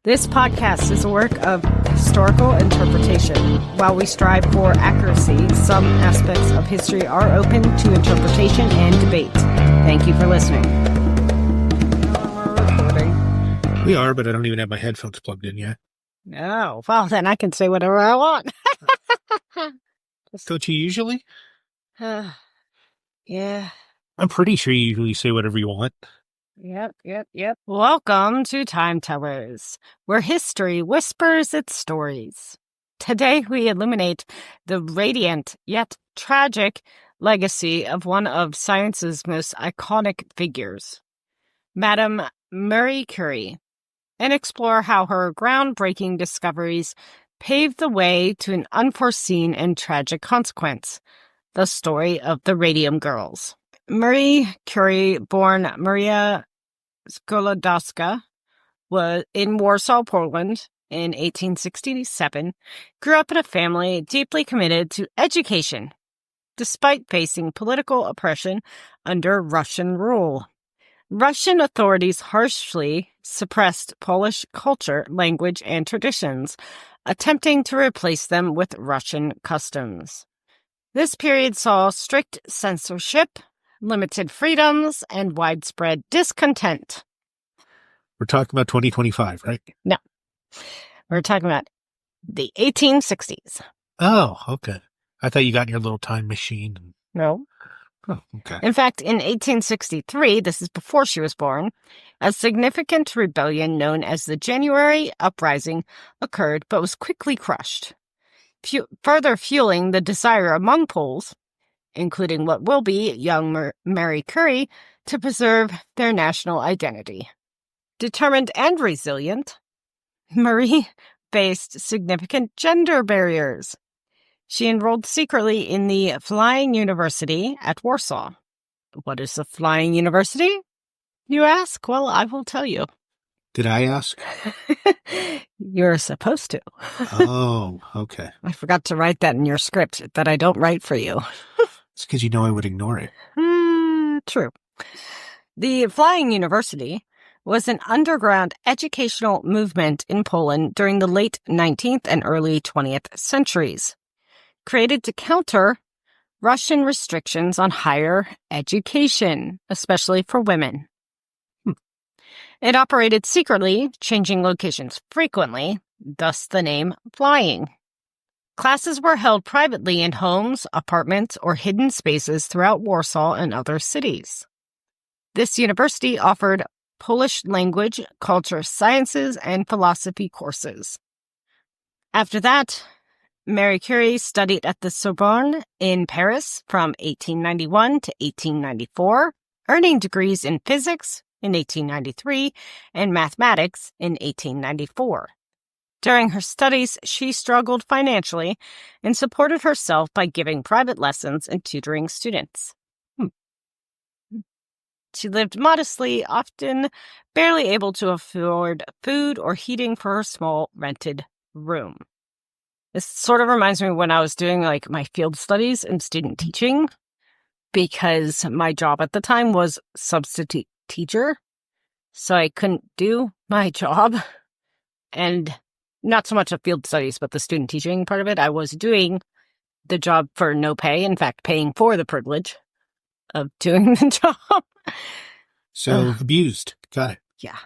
This podcast is a work of historical interpretation. While we strive for accuracy, some aspects of history are open to interpretation and debate. Thank you for listening. We're recording. We are, but I don't even have my headphones plugged in yet. Oh, well, then I can say whatever I want. Don't you usually? Yeah. I'm pretty sure you usually say whatever you want. Yep. Welcome to Time Tellers, where history whispers its stories. Today we illuminate the radiant yet tragic legacy of one of science's most iconic figures, Madame Marie Curie, and explore how her groundbreaking discoveries paved the way to an unforeseen and tragic consequence, the story of the Radium Girls. Marie Curie, born Maria Skłodowska, was in Warsaw, Poland in 1867, grew up in a family deeply committed to education, despite facing political oppression under Russian rule. Russian authorities harshly suppressed Polish culture, language, and traditions, attempting to replace them with Russian customs. This period saw strict censorship, limited freedoms, and widespread discontent. We're talking about 2025, right? No. We're talking about the 1860s. Oh, okay. I thought you got in your little time machine. No. Oh, okay. In fact, in 1863, this is before she was born, a significant rebellion known as the January Uprising occurred but was quickly crushed, further fueling the desire among Poles, including what will be young Marie Curie, to preserve their national identity. Determined and resilient, Marie faced significant gender barriers. She enrolled secretly in the Flying University at Warsaw. What is the Flying University, you ask? Well, I will tell you. Did I ask? You're supposed to. Oh, okay. I forgot to write that in your script that I don't write for you. It's because you know I would ignore it. True. The Flying University was an underground educational movement in Poland during the late 19th and early 20th centuries, created to counter Russian restrictions on higher education, especially for women. It operated secretly, changing locations frequently, thus the name Flying. Classes were held privately in homes, apartments, or hidden spaces throughout Warsaw and other cities. This university offered Polish language, culture, sciences, and philosophy courses. After that, Marie Curie studied at the Sorbonne in Paris from 1891 to 1894, earning degrees in physics in 1893 and mathematics in 1894. During her studies, she struggled financially and supported herself by giving private lessons and tutoring students. She lived modestly, often barely able to afford food or heating for her small rented room. This sort of reminds me of when I was doing my field studies and student teaching, because my job at the time was substitute teacher, so I couldn't do my job. And not so much of field studies, but the student teaching part of it, I was doing the job for no pay, in fact, paying for the privilege of doing the job. So abused. Got it. Yeah.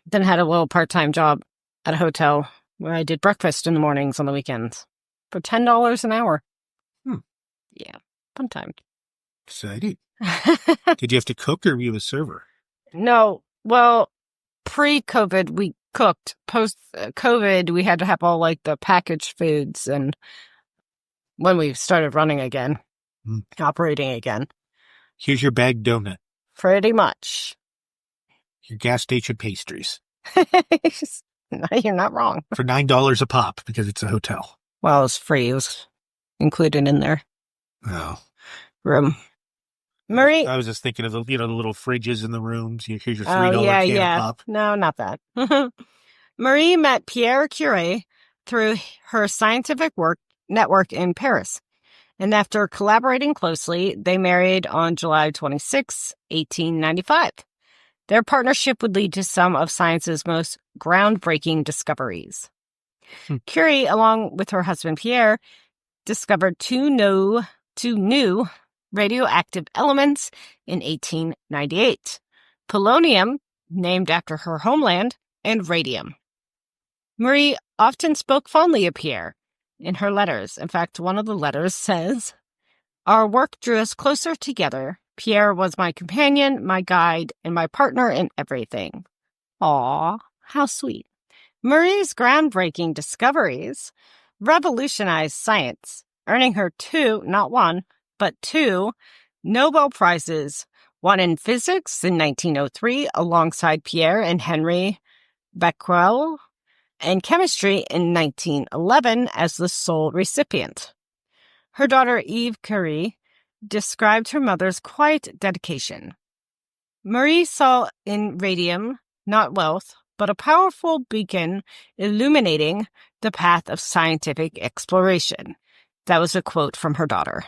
Then had a little part-time job at a hotel where I did breakfast in the mornings on the weekends for $10 an hour. Yeah. Fun time. Exciting. Did you have to cook or were you a server? No. Well, pre-COVID, we cooked. Post-COVID, we had to have all the packaged foods. And when we started running again, operating again. Here's your bagged donut. Pretty much. Your gas station pastries. No, you're not wrong. For $9 a pop because it's a hotel. Well, it was free. It was included in their room. Marie, I was just thinking of the little fridges in the rooms. Here's your $3 can of pop. No, not that. Marie met Pierre Curie through her scientific network in Paris. And after collaborating closely, they married on July 26, 1895. Their partnership would lead to some of science's most groundbreaking discoveries. Curie, along with her husband Pierre, discovered two new radioactive elements in 1898. Polonium, named after her homeland, and radium. Marie often spoke fondly of Pierre in her letters. In fact, one of the letters says, "Our work drew us closer together. Pierre was my companion, my guide, and my partner in everything." Aw, how sweet. Marie's groundbreaking discoveries revolutionized science, earning her not one, but two Nobel Prizes, one in physics in 1903 alongside Pierre and Henri Becquerel, and chemistry in 1911 as the sole recipient. Her daughter Eve Curie described her mother's quiet dedication. Marie saw in radium not wealth, but a powerful beacon illuminating the path of scientific exploration. That was a quote from her daughter.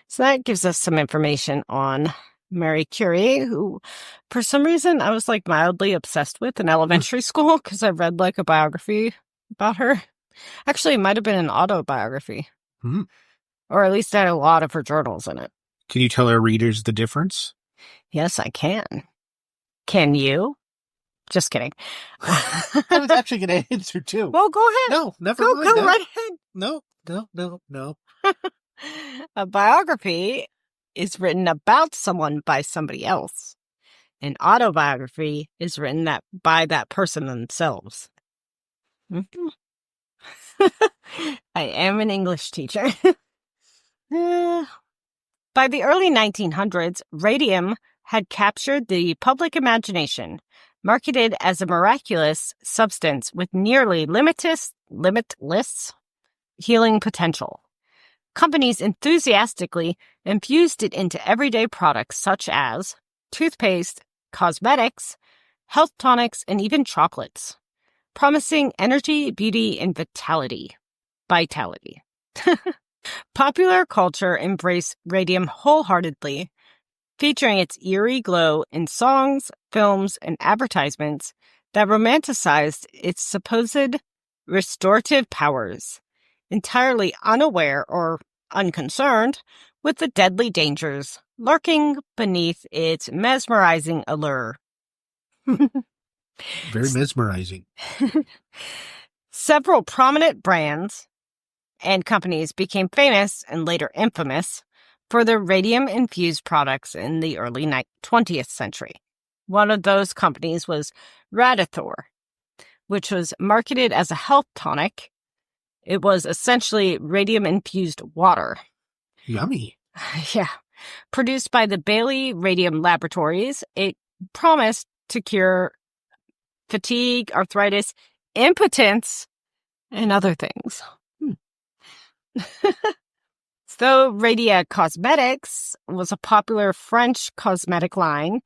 So that gives us some information on Marie Curie, who, for some reason, I was mildly obsessed with in elementary school because I read a biography about her. Actually, it might have been an autobiography. Or at least had a lot of her journals in it. Can you tell our readers the difference? Yes, I can. Can you? Just kidding. I was actually going to answer too. Well, go ahead. No, never mind. Go right ahead. No. A biography is written about someone by somebody else. An autobiography is written by that person themselves. I am an English teacher. By the early 1900s, radium had captured the public imagination, marketed as a miraculous substance with nearly limitless healing potential. Companies enthusiastically infused it into everyday products such as toothpaste, cosmetics, health tonics, and even chocolates, promising energy, beauty, and vitality. Popular culture embraced radium wholeheartedly, featuring its eerie glow in songs, films, and advertisements that romanticized its supposed restorative powers, entirely unaware or unconcerned with the deadly dangers lurking beneath its mesmerizing allure. Very mesmerizing. Several prominent brands and companies became famous and later infamous for their radium-infused products in the early 20th century. One of those companies was Radithor, which was marketed as a health tonic. It was essentially radium-infused water. Yummy. Yeah. Produced by the Bailey Radium Laboratories, it promised to cure fatigue, arthritis, impotence, and other things. Though Radia Cosmetics was a popular French cosmetic line,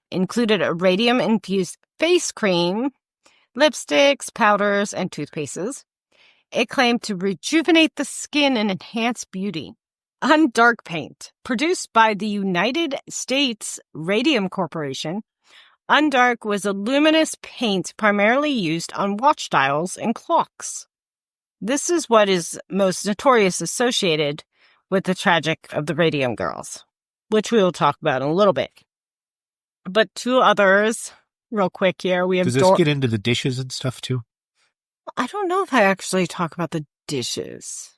included a radium-infused face cream, lipsticks, powders, and toothpastes. It claimed to rejuvenate the skin and enhance beauty. Undark paint, produced by the United States Radium Corporation, Undark was a luminous paint primarily used on watch dials and clocks. This is what is most notorious associated with the tragic of the Radium Girls, which we will talk about in a little bit. But two others, real quick here. We have Does this get into the dishes and stuff too? I don't know if I actually talk about the dishes.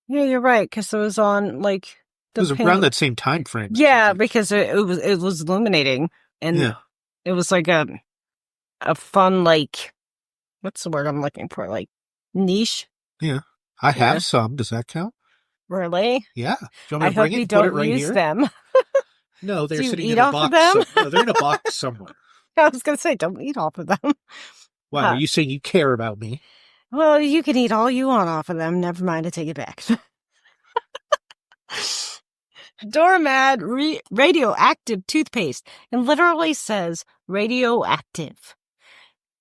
Yeah, you're right, because it was on it was around that same time frame. Yeah, because it was illuminating, and it was like a fun, what's the word I'm looking for? Niche. Yeah, I have some. Does that count? Really? Yeah. Do you want me I to bring hope you it? Put it don't right use here? them. No, they're Do sitting you in eat a off of box. them? No, they're in a box somewhere. I was going to say, don't eat off of them. Wow, are you saying you care about me? Well, you can eat all you want off of them. Never mind, I take it back. Doormat radioactive toothpaste. It literally says radioactive.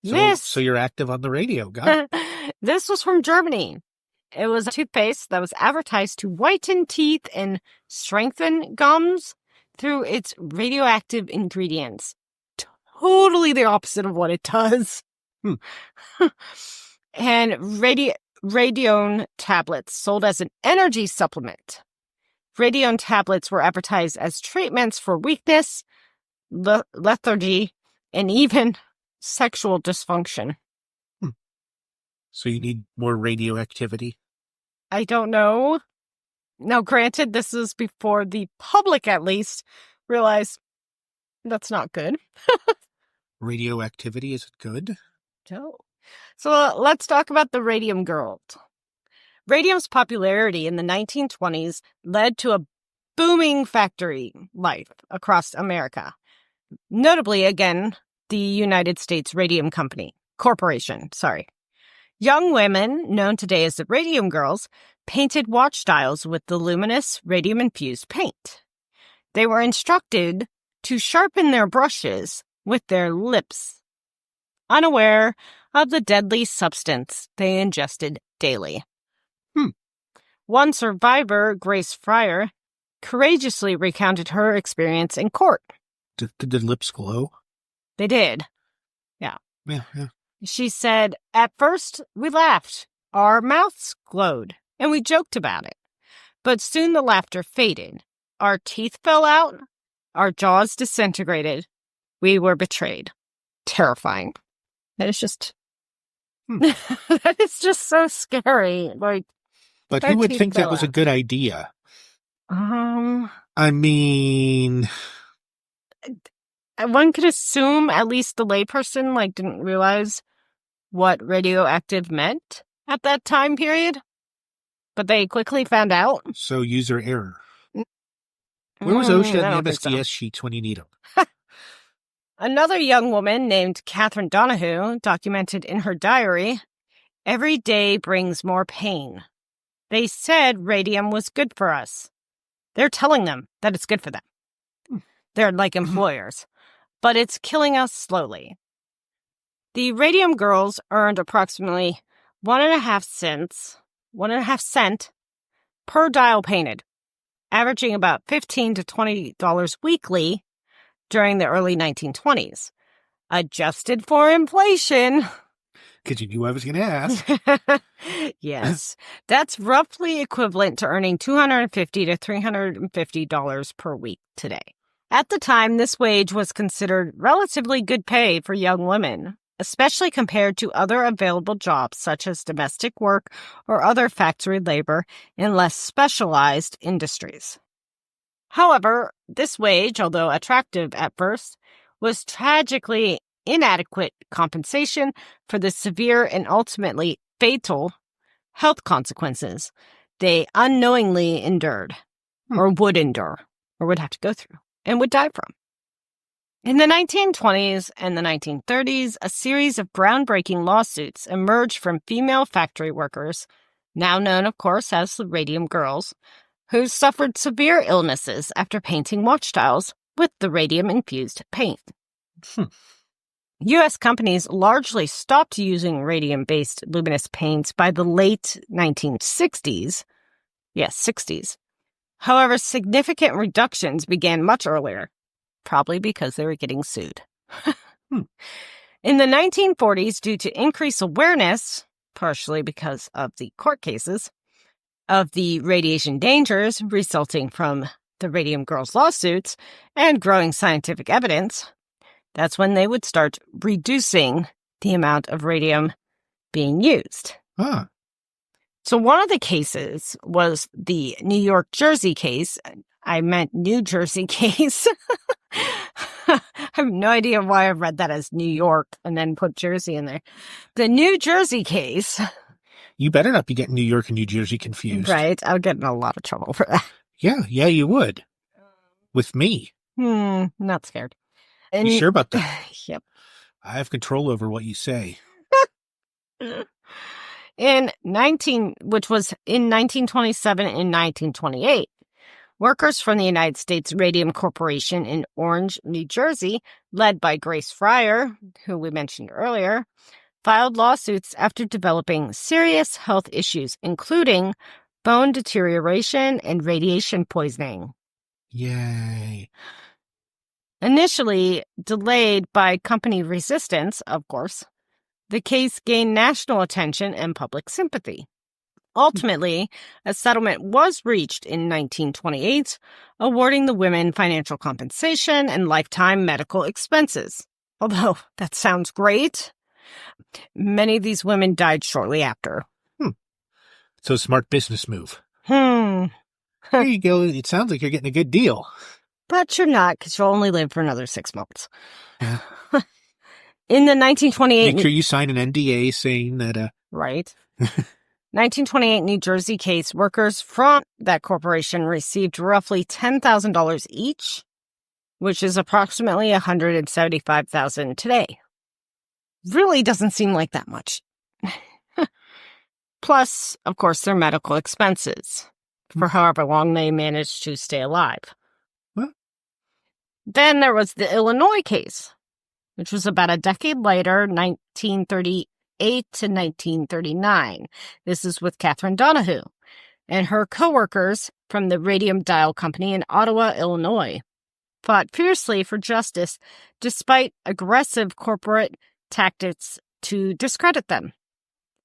So you're active on the radio, got it. This was from Germany. It was a toothpaste that was advertised to whiten teeth and strengthen gums. through its radioactive ingredients. Totally the opposite of what it does. And radione tablets sold as an energy supplement. Radione tablets were advertised as treatments for weakness, lethargy, and even sexual dysfunction. So you need more radioactivity? I don't know. Now, granted, this is before the public, at least, realized that's not good. Radioactivity, is it good? No. So let's talk about the Radium Girls. Radium's popularity in the 1920s led to a booming factory life across America. Notably, again, the United States Radium Corporation. Young women, known today as the Radium Girls, painted watch dials with the luminous radium-infused paint. They were instructed to sharpen their brushes with their lips, unaware of the deadly substance they ingested daily. One survivor, Grace Fryer, courageously recounted her experience in court. Did the lips glow? They did. Yeah. Yeah. She said, "At first, we laughed. Our mouths glowed, and we joked about it. But soon the laughter faded. Our teeth fell out. Our jaws disintegrated. We were betrayed." Terrifying. That is just... that is just so scary. But who would think that was a good idea? I mean... One could assume at least the layperson, didn't realize what radioactive meant at that time period. But they quickly found out. So user error. Where was OSHA and the MSDS sheets when you need them? Another young woman named Catherine Donahue documented in her diary, "Every day brings more pain. They said radium was good for us. They're telling them that it's good for them. They're like employers. But it's killing us slowly." The Radium Girls earned approximately 1.5 cent per dial painted, averaging about $15 to $20 weekly during the early 1920s. Adjusted for inflation. Because you knew I was going to ask. Yes. That's roughly equivalent to earning $250 to $350 per week today. At the time, this wage was considered relatively good pay for young women, especially compared to other available jobs such as domestic work or other factory labor in less specialized industries. However, this wage, although attractive at first, was tragically inadequate compensation for the severe and ultimately fatal health consequences they unknowingly endured, or would endure, or would have to go through, and would die from. In the 1920s and the 1930s, a series of groundbreaking lawsuits emerged from female factory workers, now known, of course, as the Radium Girls, who suffered severe illnesses after painting watch dials with the radium-infused paint. U.S. companies largely stopped using radium-based luminous paints by the late 1960s. Yes, 60s. However, significant reductions began much earlier, probably because they were getting sued. In the 1940s, due to increased awareness, partially because of the court cases, of the radiation dangers resulting from the Radium Girls lawsuits and growing scientific evidence, that's when they would start reducing the amount of radium being used. So one of the cases was the New Jersey case. I meant New Jersey case. I have no idea why I read that as New York and then put Jersey in there. The New Jersey case. You better not be getting New York and New Jersey confused. Right. I would get in a lot of trouble for that. Yeah, you would. With me. Not scared. You sure about that? Yep. I have control over what you say. Which was in 1927 and 1928, workers from the United States Radium Corporation in Orange, New Jersey, led by Grace Fryer, who we mentioned earlier, filed lawsuits after developing serious health issues, including bone deterioration and radiation poisoning. Yay. Initially delayed by company resistance, of course, the case gained national attention and public sympathy. Ultimately, a settlement was reached in 1928, awarding the women financial compensation and lifetime medical expenses. Although that sounds great, many of these women died shortly after. So smart business move. Here you go. It sounds like you're getting a good deal. But you're not, because you'll only live for another 6 months. Yeah. In the 1928... Make sure you sign an NDA saying that... Right. 1928 New Jersey case, workers from that corporation received roughly $10,000 each, which is approximately $175,000 today. Really doesn't seem like that much. Plus, of course, their medical expenses for however long they managed to stay alive. What? Then there was the Illinois case, which was about a decade later, 1938 to 1939. This is with Catherine Donahue and her co-workers from the Radium Dial Company in Ottawa, Illinois, fought fiercely for justice despite aggressive corporate tactics to discredit them.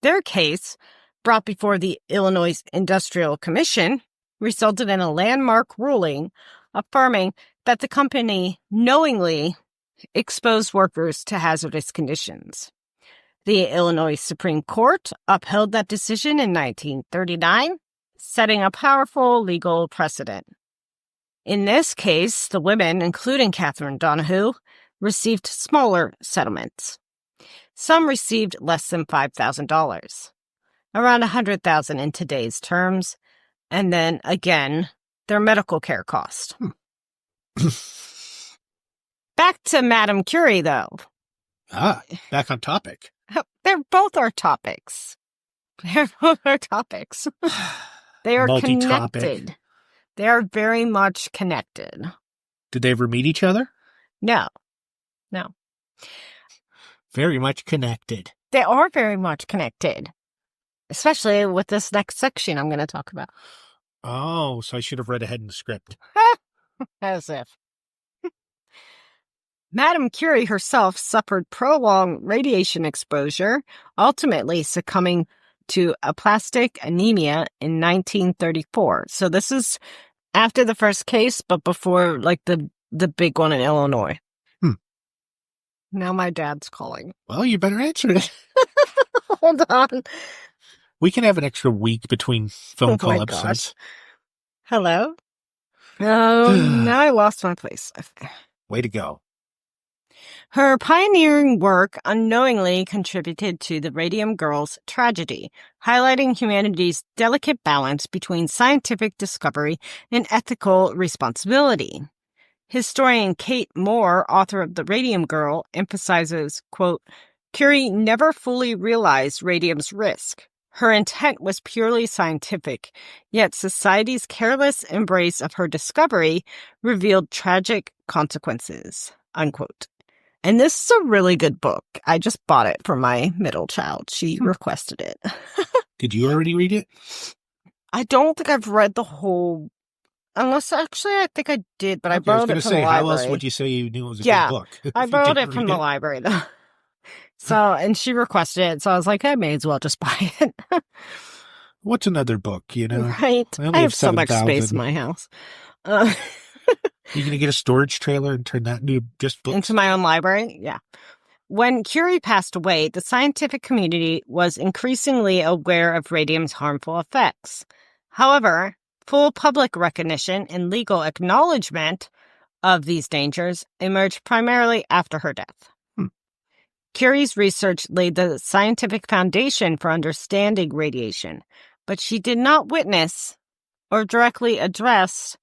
Their case, brought before the Illinois Industrial Commission, resulted in a landmark ruling affirming that the company knowingly exposed workers to hazardous conditions. The Illinois Supreme Court upheld that decision in 1939, setting a powerful legal precedent. In this case, the women, including Catherine Donahue, received smaller settlements. Some received less than $5,000, around $100,000 in today's terms, and then, again, their medical care cost. Back to Madame Curie, though. Back on topic. They're both our topics. They're both our topics. They are connected. They are very much connected. Did they ever meet each other? No. Very much connected. They are very much connected. Especially with this next section I'm going to talk about. Oh, so I should have read ahead in the script. As if. Madame Curie herself suffered prolonged radiation exposure, ultimately succumbing to aplastic anemia in 1934. So this is after the first case, but before the big one in Illinois. Now my dad's calling. Well, you better answer it. Hold on. We can have an extra week between phone call episodes. Gosh. Hello? Oh, now I lost my place. Way to go. Her pioneering work unknowingly contributed to the Radium Girls tragedy, highlighting humanity's delicate balance between scientific discovery and ethical responsibility. Historian Kate Moore, author of The Radium Girl, emphasizes, quote, Curie never fully realized radium's risk. Her intent was purely scientific, yet society's careless embrace of her discovery revealed tragic consequences, unquote. And this is a really good book. I just bought it for my middle child. She requested it. Did you already read it? I don't think I've read the whole... Unless, actually, I think I did, but I borrowed it from the library. How else would you say you knew it was a good book? I borrowed it from the library, though. So, and she requested it, so I was like, I may as well just buy it. What's another book, you know? Right. I have so much space in my house. You're going to get a storage trailer and turn that into just books? Into my own library? Yeah. When Curie passed away, the scientific community was increasingly aware of radium's harmful effects. However, full public recognition and legal acknowledgement of these dangers emerged primarily after her death. Curie's research laid the scientific foundation for understanding radiation, but she did not witness or directly address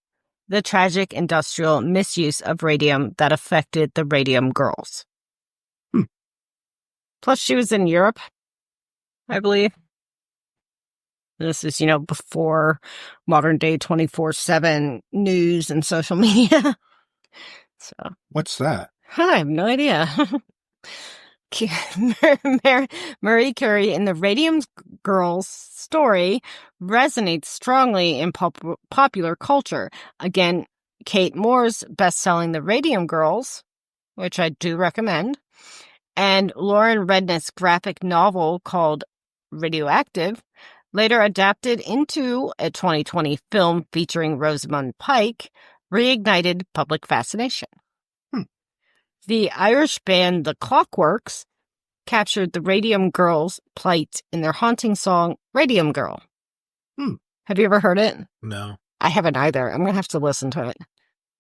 the tragic industrial misuse of radium that affected the Radium Girls. Plus, she was in Europe, I believe. This is, before modern-day 24/7 news and social media. So, what's that? I have no idea. Marie Curie in the Radium Girls story resonates strongly in popular culture. Again, Kate Moore's best-selling The Radium Girls, which I do recommend, and Lauren Rednick's graphic novel called Radioactive, later adapted into a 2020 film featuring Rosamund Pike, reignited public fascination. The Irish band The Clockworks captured the Radium Girls' plight in their haunting song, Radium Girl. Have you ever heard it? No. I haven't either. I'm going to have to listen to it.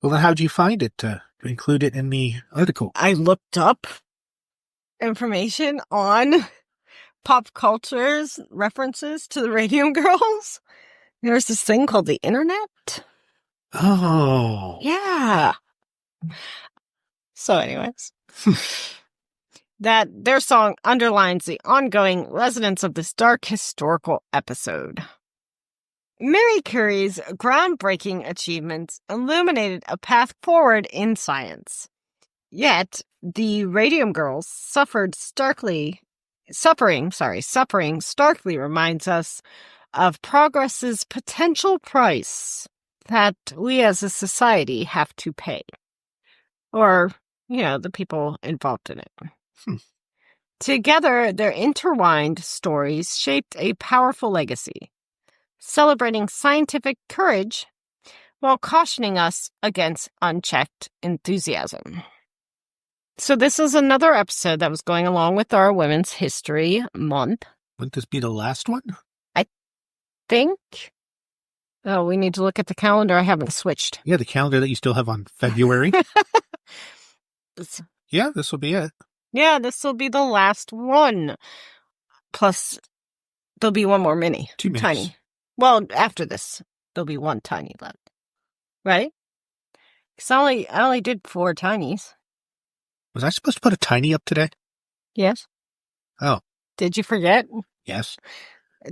Well, then how'd you find it to include it in the article? I looked up information on pop culture's references to the Radium Girls. There's this thing called the internet. Oh. Yeah. So anyways, that their song underlines the ongoing resonance of this dark historical episode. Marie Curie's groundbreaking achievements illuminated a path forward in science. Yet, the Radium Girls suffering starkly reminds us of progress's potential price that we as a society have to pay. Or, the people involved in it. Together, their intertwined stories shaped a powerful legacy, celebrating scientific courage while cautioning us against unchecked enthusiasm. So this is another episode that was going along with our Women's History Month. Wouldn't this be the last one? I think. Oh, we need to look at the calendar. I haven't switched. Yeah, the calendar that you still have on February. Yeah, this will be it. Yeah, this will be the last one. Plus, there'll be one more mini. 2 minutes. Tiny. Well, after this, there'll be one tiny left. Right? Because I only did 4 tinies. Was I supposed to put a tiny up today? Yes. Oh. Did you forget? Yes.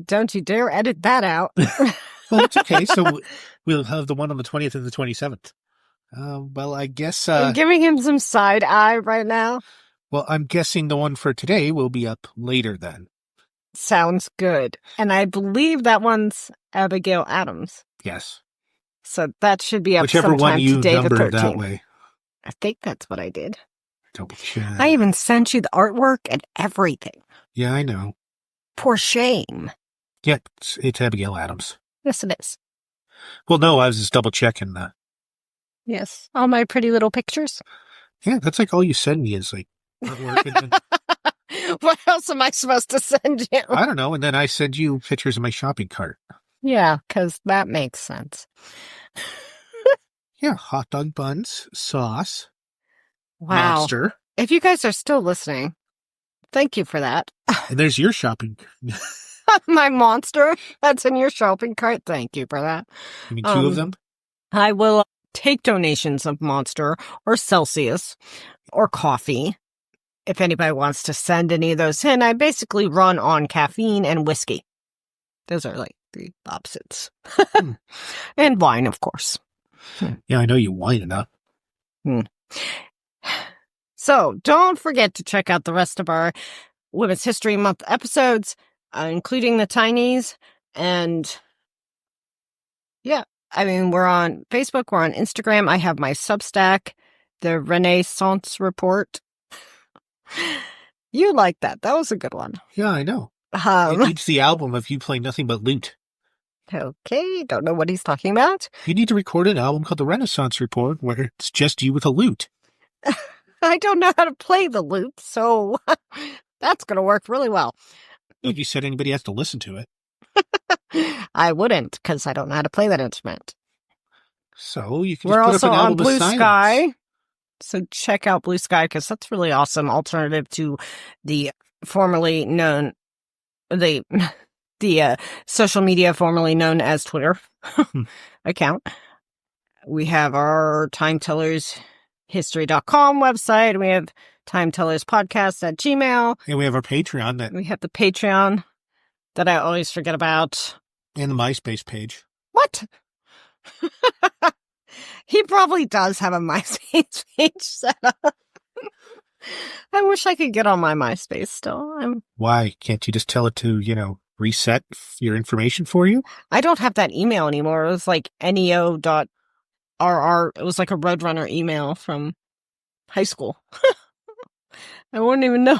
Don't you dare edit that out. Well, it's okay. So we'll have the one on the 20th and the 27th. Well, I guess... You're giving him some side eye right now. Well, I'm guessing the one for today will be up later then. Sounds good. And I believe that one's Abigail Adams. Yes. So that should be up whichever sometime one you today, the numbered 13th. that way. I think that's what I did. Double check. I even sent you the artwork and everything. Yeah, I know. For shame. Yeah, it's Abigail Adams. Yes, it is. Well, no, I was just double checking that. Yes. All my pretty little pictures. Yeah, that's like all you send me is like artwork. What else am I supposed to send you? I don't know. And then I send you pictures of my shopping cart. Yeah, because that makes sense. Yeah, hot dog buns, sauce, Wow. monster. If you guys are still listening, thank you for that. And there's your shopping. My monster that's in your shopping cart. Thank you for that. You mean 2 of them? I will take donations of Monster or Celsius or coffee if anybody wants to send any of those in. I basically run on caffeine and whiskey. Those are like the opposites. And wine, of course. Yeah, I know you whine enough. So don't forget to check out the rest of our Women's History Month episodes, including the tinies. And yeah, I mean, we're on Facebook, we're on Instagram. I have my Substack, the Renaissance Report. You like that. That was a good one. Yeah, I know. It needs the album of you playing nothing but lute. Okay, don't know what he's talking about. You need to record an album called The Renaissance Report where it's just you with a lute. I don't know how to play the lute, so that's going to work really well. Like you said, anybody has to listen to it. I wouldn't, because I don't know how to play that instrument. So you can We're just put also up an on album Blue of silence. Sky, so check out Blue Sky, because that's really awesome alternative to the formerly known, the social media formerly known as Twitter account. We have our TimeTellersHistory.com website. We have TimeTellersPodcast at Gmail. And we have our Patreon. We have the Patreon that I always forget about. And the MySpace page. What? He probably does have a MySpace page set up. I wish I could get on my MySpace still. Why? Can't you just tell it to, reset your information for you? I don't have that email anymore. It was like neo. it was like a Roadrunner email from high school. I wouldn't even know.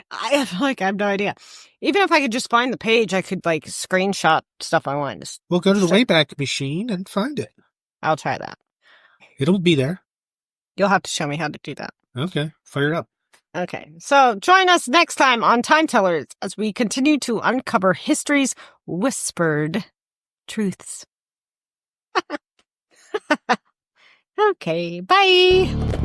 I have no idea. Even if I could just find the page, I could like screenshot stuff I wanted. We'll go to the Wayback Machine and find it. I'll try that. It'll be there. You'll have to show me how to do that. Okay, fire it up. Okay, so join us next time on Time Tellers as we continue to uncover history's whispered truths. Okay, bye.